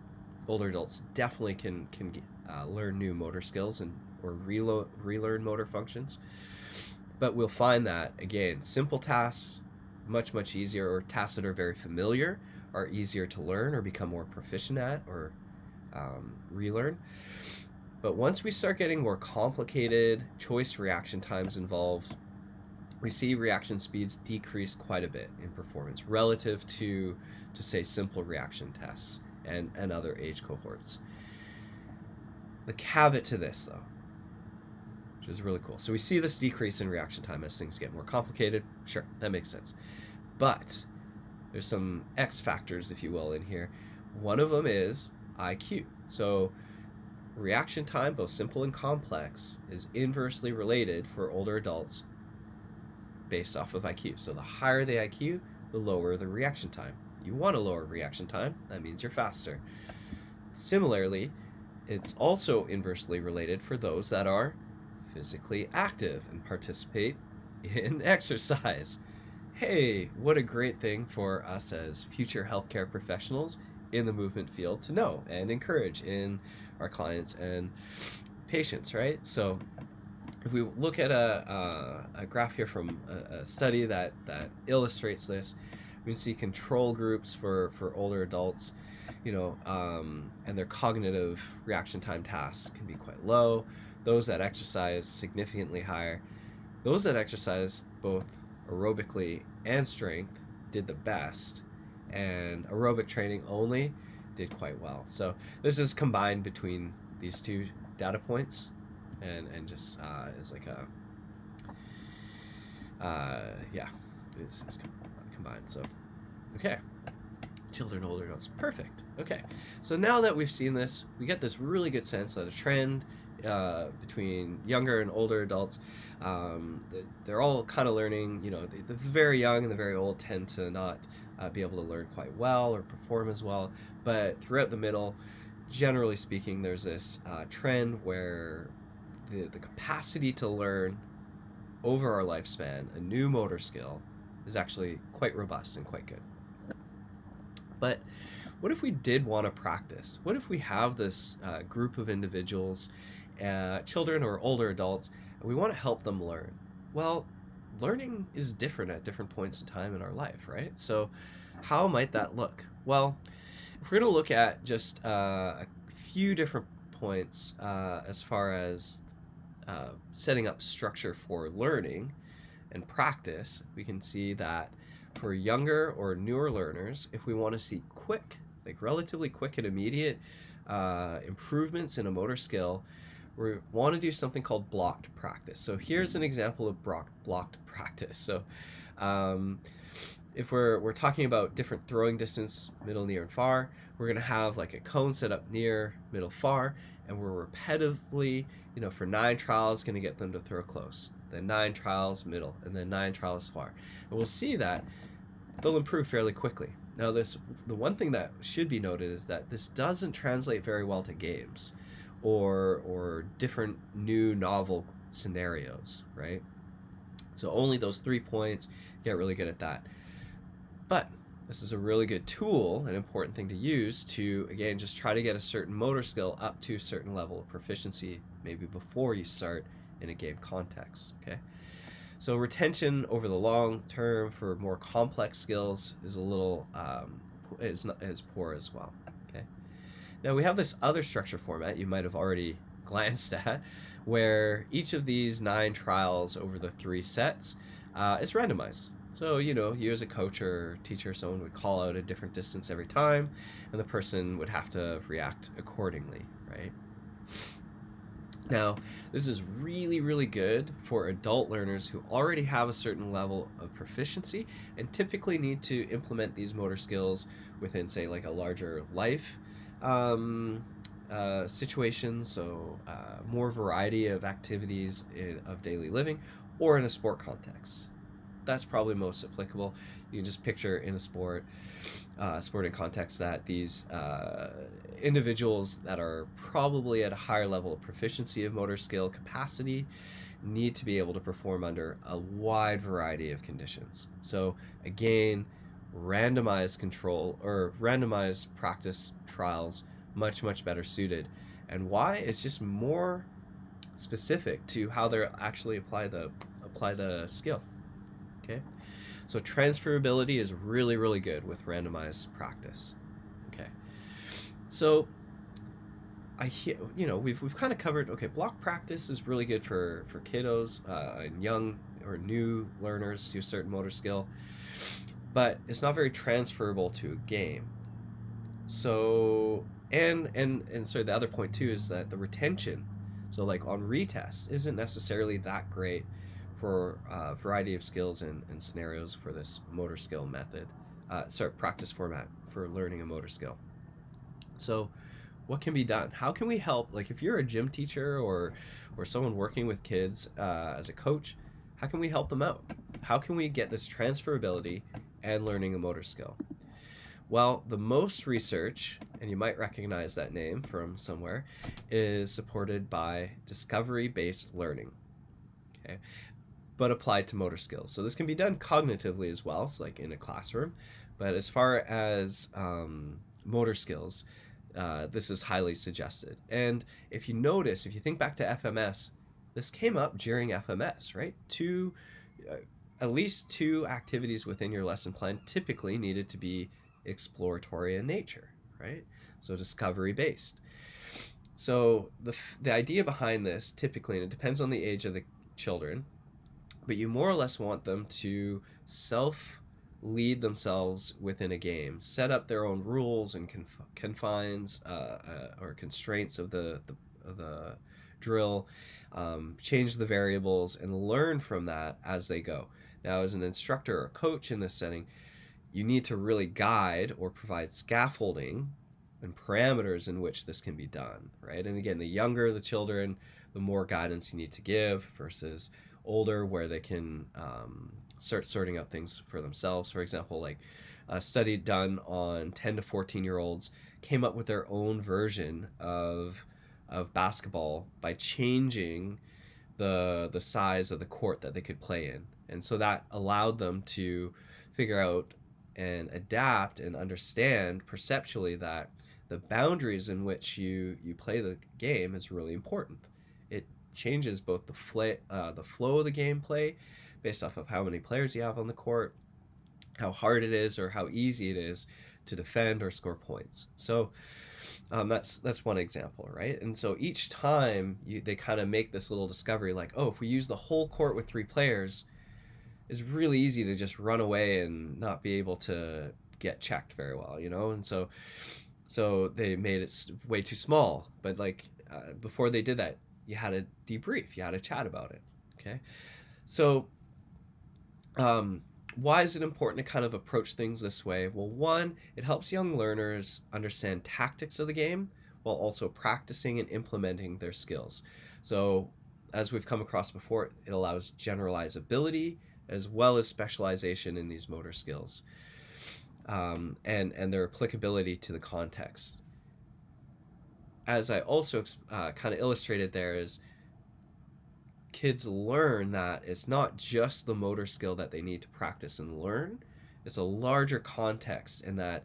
older adults definitely can learn new motor skills or relearn motor functions. But we'll find that, again, simple tasks, much easier, or tasks that are very familiar are easier to learn or become more proficient at or relearn. But once we start getting more complicated choice reaction times involved, we see reaction speeds decrease quite a bit in performance relative to say, simple reaction tests and other age cohorts. The caveat to this, though, which is really cool. So we see this decrease in reaction time as things get more complicated. Sure, that makes sense. But there's some X factors, if you will, in here. One of them is IQ. So reaction time, both simple and complex, is inversely related for older adults based off of IQ. So the higher the IQ, the lower the reaction time. You want a lower reaction time, that means you're faster. Similarly, it's also inversely related for those that are physically active and participate in exercise. Hey, what a great thing for us as future healthcare professionals in the movement field to know and encourage in our clients and patients, right? So if we look at a graph here from a study that illustrates this, we see control groups for older adults, and their cognitive reaction time tasks can be quite low. Those that exercise significantly higher. Those that exercise both aerobically and strength did the best, and aerobic training only did quite well. So this is combined between these two data points, and just is like is combined. So okay, children, older adults, perfect. Okay, so now that we've seen this, we get this really good sense that a trend between younger and older adults, they're all kind of learning. The very young and the very old tend to not be able to learn quite well or perform as well, but throughout the middle, generally speaking, there's this trend where the capacity to learn over our lifespan a new motor skill is actually quite robust and quite good. But what if we did want to practice? What if we have this group of individuals, children or older adults, and we want to help them learn? Well, learning is different at different points in time in our life, right? So how might that look? Well, if we're going to look at just a few different points as far as setting up structure for learning and practice, we can see that for younger or newer learners, if we want to see relatively quick and immediate improvements in a motor skill, we want to do something called blocked practice. So here's an example of blocked practice. So if we're talking about different throwing distance, middle, near, and far, we're going to have like a cone set up near, middle, far, and we're repetitively, for 9 trials, going to get them to throw close. Then 9 trials, middle, and then 9 trials, far. And we'll see that they'll improve fairly quickly. Now, the one thing that should be noted is that this doesn't translate very well to games or different new novel scenarios, right? So only those 3 points, get really good at that. But this is a really good tool, an important thing to use to, again, just try to get a certain motor skill up to a certain level of proficiency, maybe before you start in a game context, okay? So retention over the long term for more complex skills is a little, is not as poor as well, okay? Now we have this other structure format you might have already glanced at, where each of these 9 trials over the 3 sets is randomized. So, you as a coach or teacher or someone would call out a different distance every time, and the person would have to react accordingly, right? Now, this is really, really good for adult learners who already have a certain level of proficiency and typically need to implement these motor skills within, say, like a larger life situation, so more variety of activities of daily living, or in a sport context. that's probably most applicable. You can just picture in a sporting context, that these individuals that are probably at a higher level of proficiency of motor skill capacity need to be able to perform under a wide variety of conditions. So again, randomized control or randomized practice trials, much better suited. And why? It's just more specific to how they actually apply the skill. Okay, so transferability is really good with randomized practice. Okay, so we've kind of covered. Okay, block practice is really good for kiddos and young or new learners to a certain motor skill, but it's not very transferable to a game. So and so the other point too is that the retention, so like on retest, isn't necessarily that great for a variety of skills and scenarios for this motor skill method, practice format for learning a motor skill. So what can be done? How can we help? Like if you're a gym teacher or someone working with kids as a coach, how can we help them out? How can we get this transferability and learning a motor skill? Well, the most research, and you might recognize that name from somewhere, is supported by discovery-based learning, okay, but applied to motor skills. So this can be done cognitively as well, so like in a classroom, but as far as motor skills, this is highly suggested. And if you think back to FMS, this came up during FMS, right? At least 2 activities within your lesson plan typically needed to be exploratory in nature, right? So discovery based. So the idea behind this typically, and it depends on the age of the children, but you more or less want them to self-lead themselves within a game, set up their own rules and confines or constraints of the drill, change the variables, and learn from that as they go. Now, as an instructor or coach in this setting, you need to really guide or provide scaffolding and parameters in which this can be done, right? And again, the younger the children, the more guidance you need to give versus older, where they can start sorting out things for themselves. For example, like a study done on 10 to 14-year-olds came up with their own version of basketball by changing the size of the court that they could play in. And so that allowed them to figure out and adapt and understand perceptually that the boundaries in which you play the game is really important. It changes both the flow of the gameplay based off of how many players you have on the court, how hard it is or how easy it is to defend or score points. So that's one example, right? And so each time they kind of make this little discovery, like, oh, if we use the whole court with 3 players, it's really easy to just run away and not be able to get checked very well, And so they made it way too small. But before they did that, you had to debrief, you had to chat about it. Okay, so why is it important to kind of approach things this way? Well, one, it helps young learners understand tactics of the game while also practicing and implementing their skills. So as we've come across before, it allows generalizability as well as specialization in these motor skills, and their applicability to the context. As I also kind of illustrated there, is kids learn that it's not just the motor skill that they need to practice and learn, it's a larger context, and that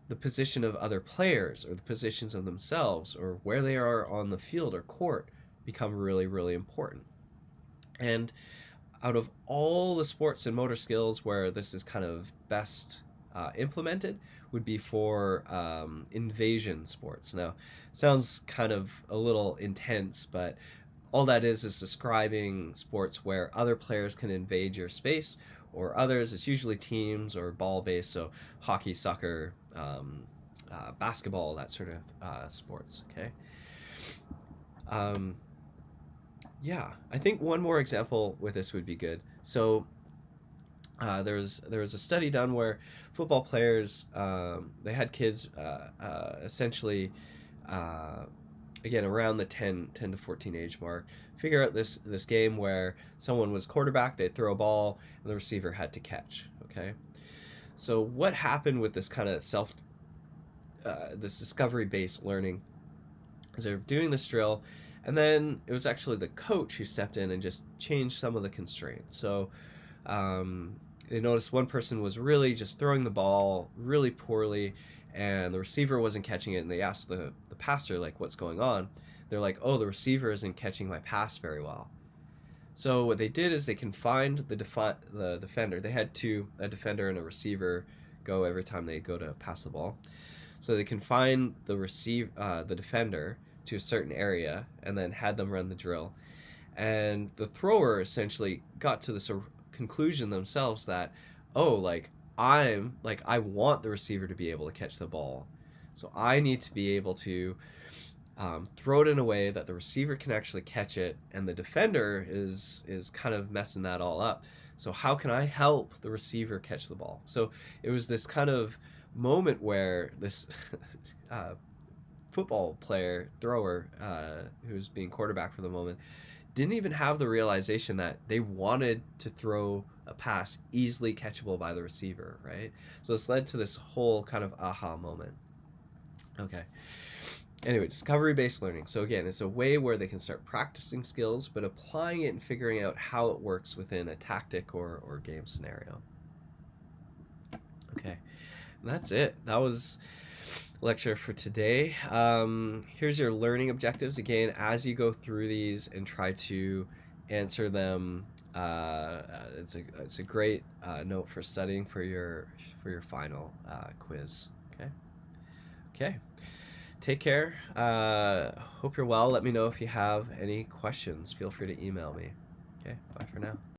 the position of other players or the positions of themselves or where they are on the field or court become really important. And out of all the sports and motor skills where this is kind of best implemented would be for invasion sports. Now, sounds kind of a little intense, but all that is describing sports where other players can invade your space, or others, it's usually teams or ball-based, so hockey, soccer, basketball, that sort of sports, okay? Yeah, I think one more example with this would be good. So there was a study done where football players, they had kids essentially again, around the 10 to 14 age mark, figure out this game where someone was quarterback, they'd throw a ball, and the receiver had to catch. Okay, so what happened with this kind of this discovery-based learning is they're doing this drill, and then it was actually the coach who stepped in and just changed some of the constraints. So they noticed one person was really just throwing the ball really poorly, and the receiver wasn't catching it, and they asked the passer, like, what's going on? They're like, oh, the receiver isn't catching my pass very well. So what they did is they confined the defender. They had a defender and a receiver go every time they go to pass the ball. So they confined the defender to a certain area and then had them run the drill. And the thrower essentially got to this conclusion themselves that, oh, I want the receiver to be able to catch the ball. So I need to be able to throw it in a way that the receiver can actually catch it, and the defender is kind of messing that all up. So how can I help the receiver catch the ball? So it was this kind of moment where this football player, thrower, who's being quarterback for the moment, didn't even have the realization that they wanted to throw a pass easily catchable by the receiver, right? So this led to this whole kind of aha moment. Okay. Anyway, discovery-based learning. So again, it's a way where they can start practicing skills, but applying it and figuring out how it works within a tactic or game scenario. Okay, and that's it. That was lecture for today. Here's your learning objectives. Again, as you go through these and try to answer them, it's a great note for studying for your final quiz. Okay. Take care. Hope you're well. Let me know if you have any questions. Feel free to email me. Okay, bye for now.